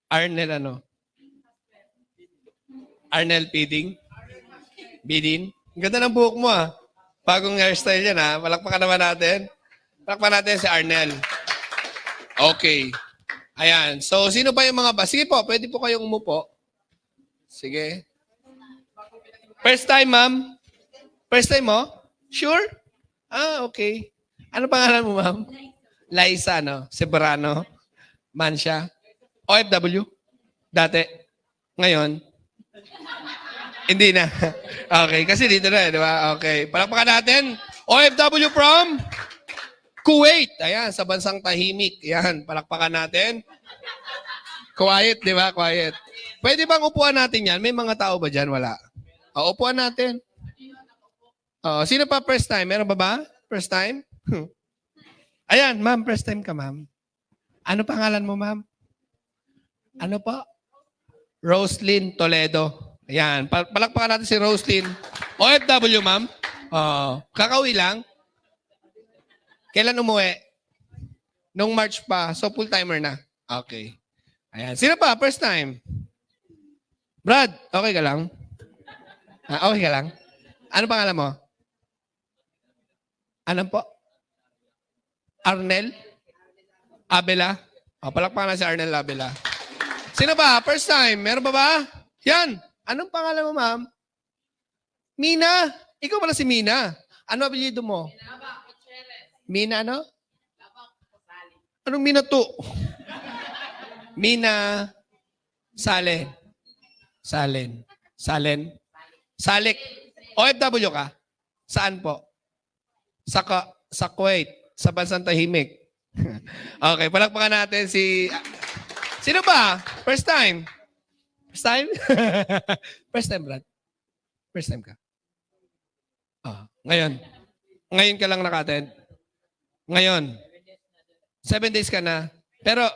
Arnel ano? Arnel Piding? Bidin? Ang ganda ng buhok mo ah. Bagong hairstyle yan ah. Palakpakan naman natin. Palakpakan natin si Arnel. Okay. Ayan. So, sino pa yung mga Sige po, pwede po kayong umupo. Sige. First time, ma'am? First time mo? Sure? Ah, okay. Ano pangalan mo, ma'am? Liza, no? Sebrano? Mansya? OFW? Dati? Ngayon? Hindi na. Okay, kasi dito na, di ba? Okay. Palakpakan natin. OFW from Kuwait. Ayan, sa bansang tahimik. Ayan, palakpakan natin. Quiet, di ba? Quiet. Pwede bang upuan natin yan? May mga tao ba dyan? Wala. O, upuan natin. Sino pa first time? Meron ba ba? First time? Ayan, ma'am, first time ka, ma'am. Ano pangalan mo, ma'am? Ano po? Roslyn Toledo. Ayan, palakpakan natin si Roslyn. OFW, ma'am. Kakauwi lang. Kailan umuwi? Nung March pa. So, full-timer na. Okay. Ayan. Sino pa? First time? Brad, okay ka lang? Okay ka lang? Ano pangalan mo? Ano po? Arnel? Abela? Palakpakan na si Arnel Abela. Sino ba? First time? Meron ba ba? Yan. Anong pangalan mo, ma'am? Mina. Ikaw pala si Mina. Ano apelyido mo? Mina ano? Anong Mina to? Mina Salen. Salen. Salen. Salik. OFW ka? Saan po? Sa Kuwait. Sa bansang tahimik. Okay, palakpakan natin si... Sino ba? First time? First time? First time, Brad? First time ka? Ngayon. Ngayon ka lang naka-attend? Ngayon. 7 days ka na. Pero,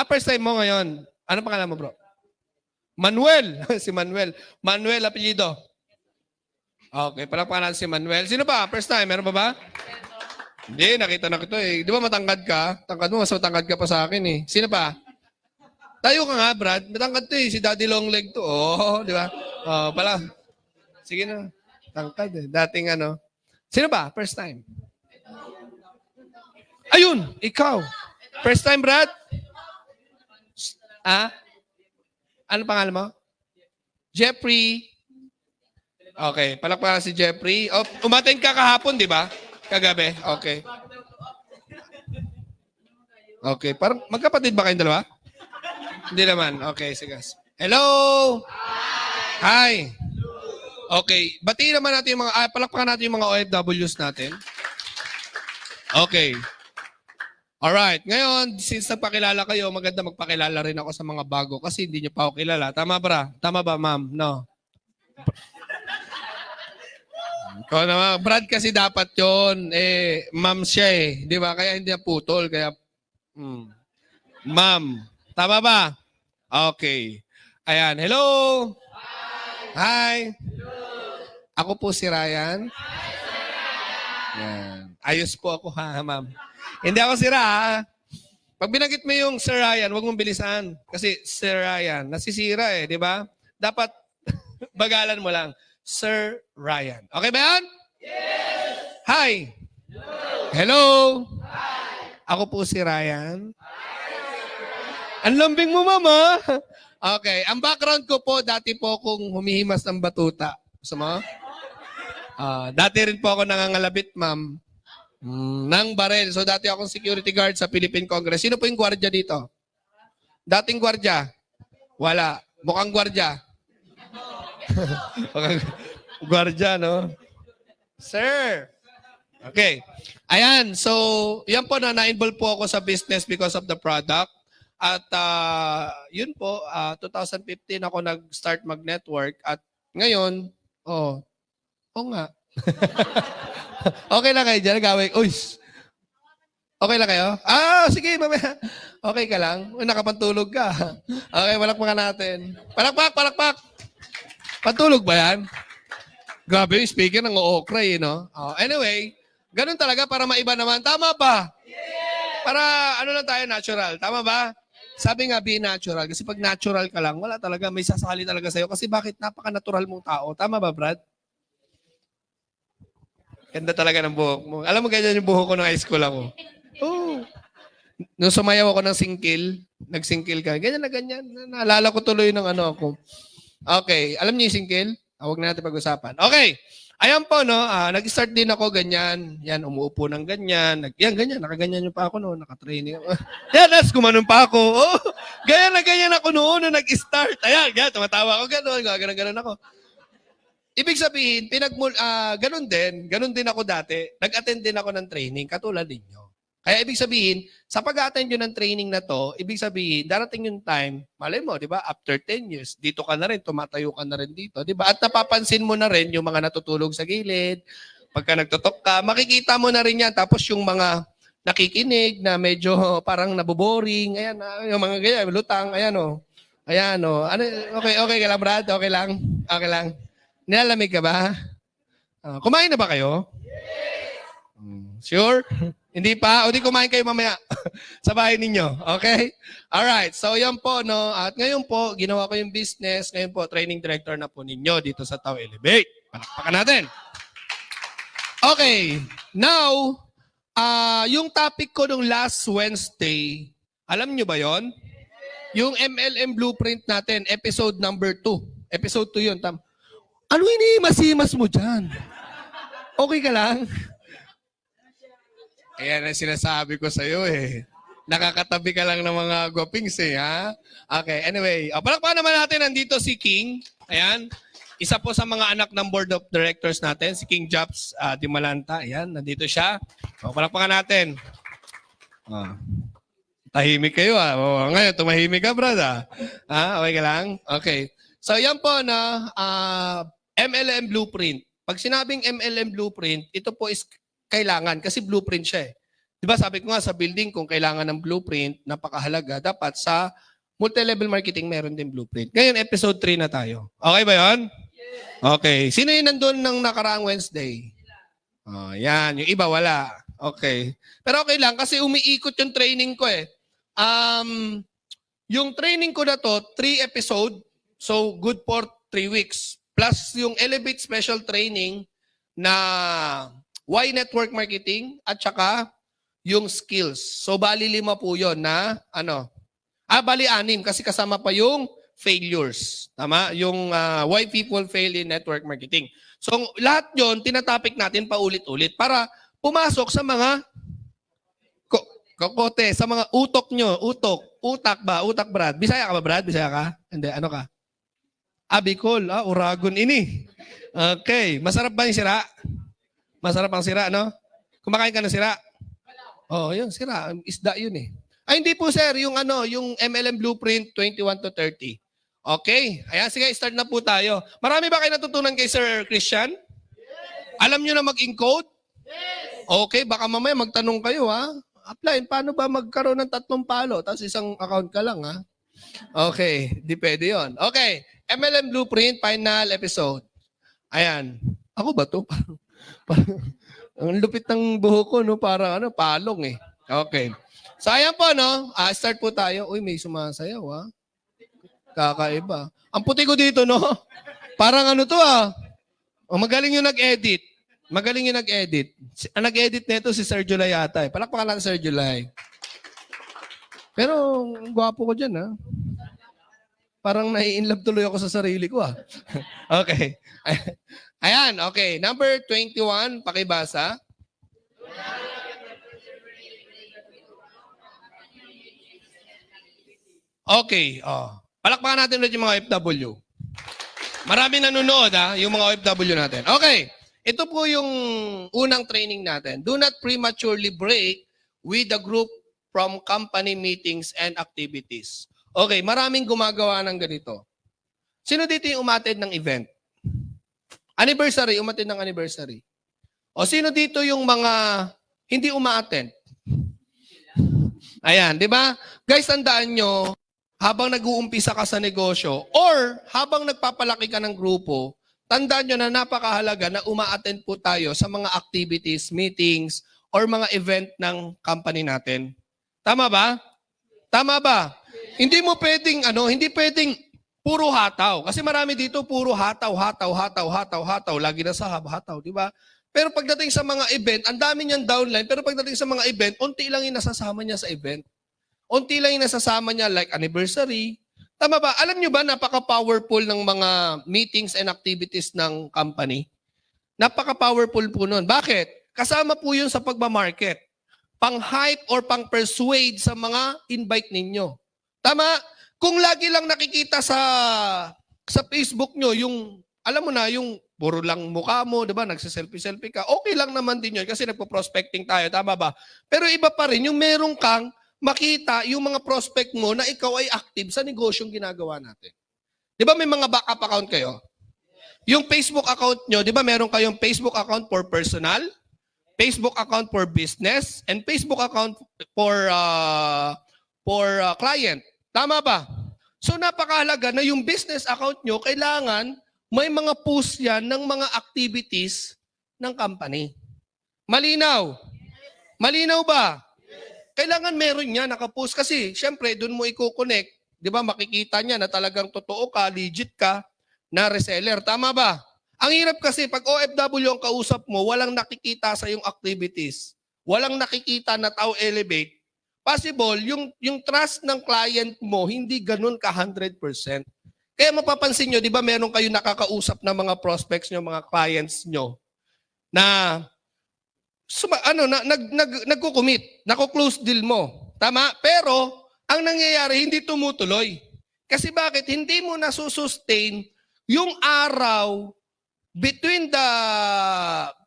first time mo ngayon. Ano pangalan mo, bro? Manuel. Si Manuel. Manuel, apelyido. Okay, palakpakan natin si Manuel. Sino ba? First time? Meron ba ba? Hindi, nakita na kita eh. Di ba matangkad ka? Tangkad mo, mas matangkad ka pa sa akin eh. Sino pa? Tayo ka nga, Brad. Matangkad to eh. Si Daddy Long Leg to. Di ba? Pala. Sige na. Tangkad eh. Dating ano. Sino ba? First time. Ayun! Ikaw. First time, Brad? Ano pangalan mo? Jeffrey. Okay. Palakpakan si Jeffrey. Umaten ka kahapon, di ba? Kagabi. Okay. Okay. Parang magkapatid ba kayong dalawa? Hindi naman. Okay, sige. Hello! Hi! Okay. Batiin naman natin yung mga, palakpakan natin yung mga OFWs natin. Okay. Alright. Ngayon, since nagpakilala kayo, maganda magpakilala rin ako sa mga bago kasi hindi nyo pa ako kilala. Tama ba? Tama ba, ma'am? No? Ikaw naman. Brad kasi dapat yon ma'am siya eh. Di ba? Kaya hindi na putol. Kaya, ma'am. Tama ba? Okay. Ayan. Hello? Hi. Hello. Ako po si Ryan. Yan. Ayos po ako ha, ma'am. Hindi ako si Ra. Pag binanggit mo yung Sir Ryan, huwag mong bilisan. Kasi Sir Ryan, nasisira eh, di ba? Dapat bagalan mo lang. Sir Ryan. Okay ba yan? Yes! Hi! Hello! Hi! Ako po si Ryan. Ang lambing mo, mama. Okay. Ang background ko po, dati po akong humihimas ng batuta. Gusto mo? Dati rin po ako nangangalabit, ma'am. Ng barel. So, dati akong security guard sa Philippine Congress. Sino po yung gwardiya dito? Dating gwardiya? Wala. Mukhang gwardiya. Gwardiya, no? Sir! Okay. Ayan. So, yan po na-involve po ako sa business because of the product. At yun po, 2015 ako nag-start mag-network. At ngayon, nga. Okay lang kayo dyan, gawin. Uy! Okay lang kayo? Sige, mamaya. Okay ka lang? Nakapantulog ka. Okay, palakpakan natin. Palakpak! Pantulog ba yan? Grabe, speaker ng okra eh, no? Anyway, ganun talaga para maiba naman. Tama ba? Para ano lang tayo, natural. Tama ba? Sabi nga, be natural. Kasi pag natural ka lang, wala talaga, may sasali talaga sa'yo. Kasi bakit napaka-natural mong tao? Tama ba, Brad? Ganda talaga ng buhok mo. Alam mo, ganyan yung buhok ko nung high school ako. Oo. Nung sumayaw ako ng singkil, nagsingkil ka, ganyan na ganyan. Naalala ko tuloy ng ano ako. Okay, alam niyo yung singkil? Huwag na natin pag-usapan. Okay, ayan po, no? Nag-start din ako ganyan. Yan, umuupo ng ganyan. Yan, ganyan. Nakaganyan yung pa ako noon. Nakatraining ako. Yan, nas, gumanon pa ako. Oh, ganyan na ganyan ako noon nung nag-start. Ayan, ganyan, tumatawa ako gano'n. Ganun ako. Ibig sabihin, ganun din ako dati. Nag-attend din ako ng training, katulad ninyo. Kaya ibig sabihin, sa pag-attend nyo ng training na to, ibig sabihin, darating yung time, malay mo, di ba, after 10 years, dito ka na rin, tumatayo ka na rin dito, di ba? At napapansin mo na rin yung mga natutulog sa gilid, pagka nagtutok ka, makikita mo na rin yan. Tapos yung mga nakikinig na medyo parang naboboring, ayan, yung mga ganyan, lutang, ayan o. Ayan o. Ano, okay ka lang, Brad? Okay lang? Okay lang. Nilalamig ka ba? Kumain na ba kayo? Sure? Hindi pa? O di kumain kayo mamaya sa bahay ninyo. Okay? Alright. So yan po, no? At ngayon po, ginawa ko yung business. Ngayon po, training director na po ninyo dito sa Tao Elevate. Palakpakan natin. Okay. Now, yung topic ko nung last Wednesday, alam nyo ba yon? Yung MLM Blueprint natin, episode number 2. Episode 2 yun. Ano inihimas-himas mo dyan? Okay ka lang? Ayan ang sinasabi ko sa'yo eh. Nakakatabi ka lang ng mga gwapings eh, ha? Okay, anyway. Palakpakan naman natin, nandito si King. Ayan. Isa po sa mga anak ng board of directors natin, si King Jobs Dimalanta. Ayan, nandito siya. Palakpakan natin. Tahimik kayo ngayon, tumahimik ka, brad okay ka lang? Okay. So yan po na MLM Blueprint. Pag sinabing MLM Blueprint, ito po is kailangan kasi blueprint siya eh. Di ba sabi ko nga sa building kung kailangan ng blueprint, napakahalaga. Dapat sa multi-level marketing meron din blueprint. Ngayon, episode 3 na tayo. Okay ba yun? Okay. Sino yung nandun ng nakaraang Wednesday? Yan. Yung iba wala. Okay. Pero okay lang kasi umiikot yung training ko eh. Yung training ko na to, 3 episode. So, good for 3 weeks. Plus yung Elevate Special Training na Why Network Marketing at saka yung skills. So, bali 5 po yun na bali 6 kasi kasama pa yung failures. Tama? Yung why people fail in network marketing. So, lahat yun, tinatopic natin paulit-ulit para pumasok sa mga kokote, sa mga utok nyo. Utak ba? Utak, Brad. Bisaya ka ba, Brad? Bisaya ka? Hindi. Ano ka? Bicol. Uragon ini. Okay. Masarap ba yung sira? Masarap ang sira, no? Kumakain ka ng sira? Yun, sira. Isda yun eh. Hindi po, sir. Yung yung MLM Blueprint 21 to 30. Okay. Ayan, sige, start na po tayo. Marami ba kayo natutunan kay Sir Christian? Yes. Alam nyo na mag-encode? Yes. Okay, baka mamaya magtanong kayo, ha? Apply. Paano ba magkaroon ng 3 palo? Tapos isang account ka lang, ha? Okay, di pwede yun. Okay, MLM Blueprint, final episode. Ayan. Ako ba to? Ang lupit ng buhok ko, no? Parang palong eh. Okay. So, ayan po, no? Start po tayo. Uy, may sumasayaw, ha? Kakaiba. Ang puti ko dito, no? Parang to, magaling yung nag-edit. Magaling yung nag-edit. Ang nag-edit nito si Sir July yata. Palakpakan natin Sir July. Pero, gwapo ko dyan, ha? Parang nai-inlove tuloy ako sa sarili ko, Okay. Ayan, okay. Number 21, pakibasa. Okay, palakpakan natin ulit yung mga OFW. Maraming nanonood, yung mga OFW natin. Okay, ito po yung unang training natin. Do not prematurely break with the group from company meetings and activities. Okay, maraming gumagawa ng ganito. Sino dito yung umattend ng event? Anniversary, umattend ng anniversary. O sino dito yung mga hindi uma-attend? Ayan, di ba? Guys, tandaan nyo, habang nag-uumpisa ka sa negosyo or habang nagpapalaki ka ng grupo, tandaan nyo na napakahalaga na uma-attend po tayo sa mga activities, meetings, or mga event ng company natin. Tama ba? Tama ba? Hindi mo pwedeng, hindi pwedeng puro hataw. Kasi marami dito puro hataw, hataw, hataw, hataw, hataw. Lagi na sa hataw, di ba? Pero pagdating sa mga event, ang dami niyang downline. Pero pagdating sa mga event, unti lang yung nasasama niya sa event. Unti lang yung nasasama niya like anniversary. Tama ba? Alam niyo ba, napaka-powerful ng mga meetings and activities ng company? Napaka-powerful po nun. Bakit? Kasama po yun sa pagmamarket. Pang-hype or pang-persuade sa mga invite ninyo. Tama? Kung lagi lang nakikita sa Facebook nyo, yung, alam mo na, yung puro lang mukha mo, di ba? Nagsiselfie-selfie ka. Okay lang naman din yun kasi nagpo-prospecting tayo. Tama ba? Pero iba pa rin, yung meron kang makita yung mga prospect mo na ikaw ay active sa negosyong ginagawa natin. Di ba may mga backup account kayo? Yung Facebook account nyo, di ba meron kayong Facebook account for personal, Facebook account for business, and Facebook account for client. Tama ba? So napakahalaga na yung business account nyo, kailangan may mga post yan ng mga activities ng company. Malinaw? Malinaw ba? Kailangan meron niya nakapost kasi syempre doon mo i-connect, 'di ba? Makikita niya na talagang totoo ka, legit ka na reseller. Tama ba? Ang hirap kasi pag OFW ang kausap mo, walang nakikita sa yung activities. Walang nakikita na tao elevate. Possible yung trust ng client mo hindi ganoon ka 100%. Kaya mapapansin niyo, 'di ba, meron kayo nakakausap na mga prospects niyo, mga clients niyo na nagko-commit, nako-close deal mo. Tama? Pero, ang nangyayari, hindi tumutuloy. Kasi bakit? Hindi mo nasusustain yung araw between the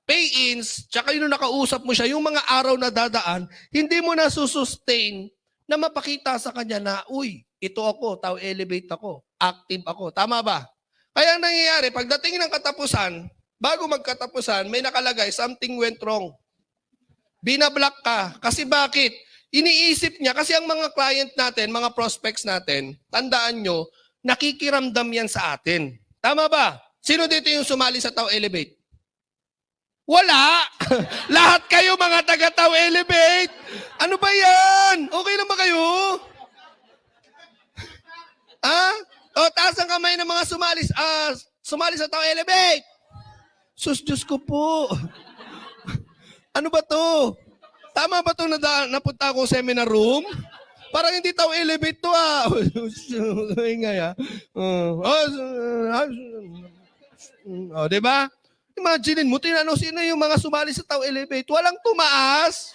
pay-ins, tsaka yung nakausap mo siya, yung mga araw na dadaan, hindi mo nasusustain na mapakita sa kanya na, uy, ito ako, tao elevate ako, active ako. Tama ba? Kaya ang nangyayari, pagdating ng katapusan, bago magkatapusan, may nakalagay, something went wrong. Binablock ka. Kasi bakit? Iniisip niya, kasi ang mga client natin, mga prospects natin, tandaan nyo, nakikiramdam yan sa atin. Tama ba? Sino dito yung sumali sa Tao Elevate? Wala! Lahat kayo mga taga Tao Elevate! Ano ba yan? Okay lang ba kayo? O, taas ang kamay ng mga sumali sa Tao Elevate! Sus, Diyos ko po! Ano ba to? Tama ba to na napunta ako seminar room? Parang hindi tao elevate to Ingay di ba? Imagine mo, tinanong sino yung mga sumali sa tao elevate. Walang tumaas.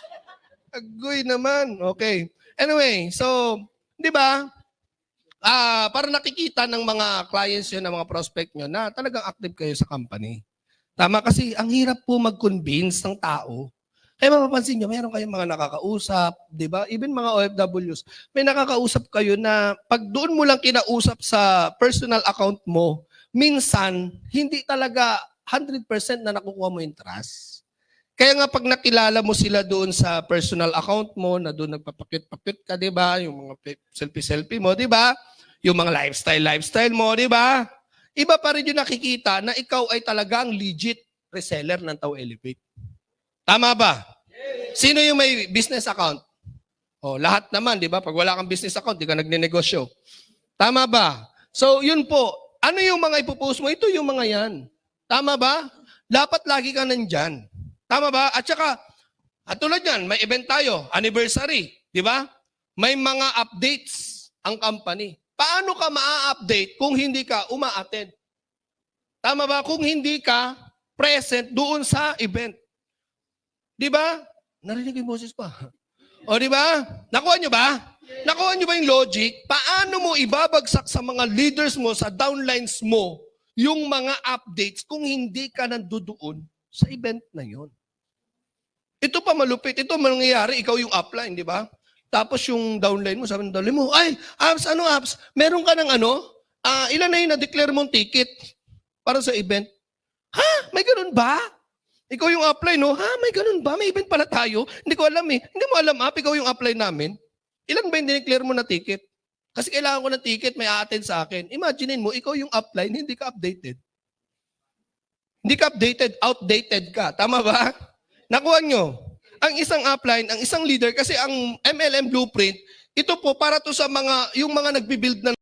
Agoy naman. Okay. Anyway, so, di ba? Para nakikita ng mga clients nyo, ng mga prospect nyo na talagang active kayo sa company. Tama kasi ang hirap po mag-convince ng tao. Kaya mapapansin nyo, mayroon kayong mga nakakausap, di ba? Even mga OFWs, may nakakausap kayo na pag doon mo lang kinausap sa personal account mo, minsan, hindi talaga 100% na nakukuha mo yung trust. Kaya nga pag nakilala mo sila doon sa personal account mo, na doon nagpapakit-pakit ka, di ba? Yung mga selfie-selfie mo, di ba? Yung mga lifestyle mo, di ba? Iba pa rin yung nakikita na ikaw ay talagang legit reseller ng Tao Elevate. Tama ba? Sino yung may business account? O, lahat naman, di ba? Pag wala kang business account, di ka nagnenegosyo. Tama ba? So, yun po. Ano yung mga ipopost mo? Ito yung mga yan. Tama ba? Dapat lagi ka nandyan. Tama ba? At saka, tulad yan, may event tayo, anniversary. Di ba? May mga updates ang company. Paano ka maa-update kung hindi ka uma-attend? Tama ba? Kung hindi ka present doon sa event. Di ba? Narinig yung boses pa. O di ba? Nakuha nyo ba? Nakuha nyo ba yung logic? Paano mo ibabagsak sa mga leaders mo, sa downlines mo, yung mga updates kung hindi ka nandoon sa event na yon? Ito pa malupit. Ito mangyayari, ikaw yung upline, di ba? Tapos yung downline mo, sabi ng downline mo, ay, apps, apps? Meron ka ng ilan na yung na-declare mong ticket para sa event? Ha? May ganun ba? Ikaw yung upline, no? Ha? May ganun ba? May event pala tayo? Hindi ko alam eh. Hindi mo alam, ikaw yung upline namin. Ilan ba yung dineclare mo na ticket? Kasi kailangan ko ng ticket, may a-attend sa akin. Imaginein mo, ikaw yung upline, hindi ka updated. Hindi ka updated, outdated ka. Tama ba? Nakuha nyo? Ang isang upline, ang isang leader, kasi ang MLM blueprint, Ito po para to sa mga yung mga nagbi-build ng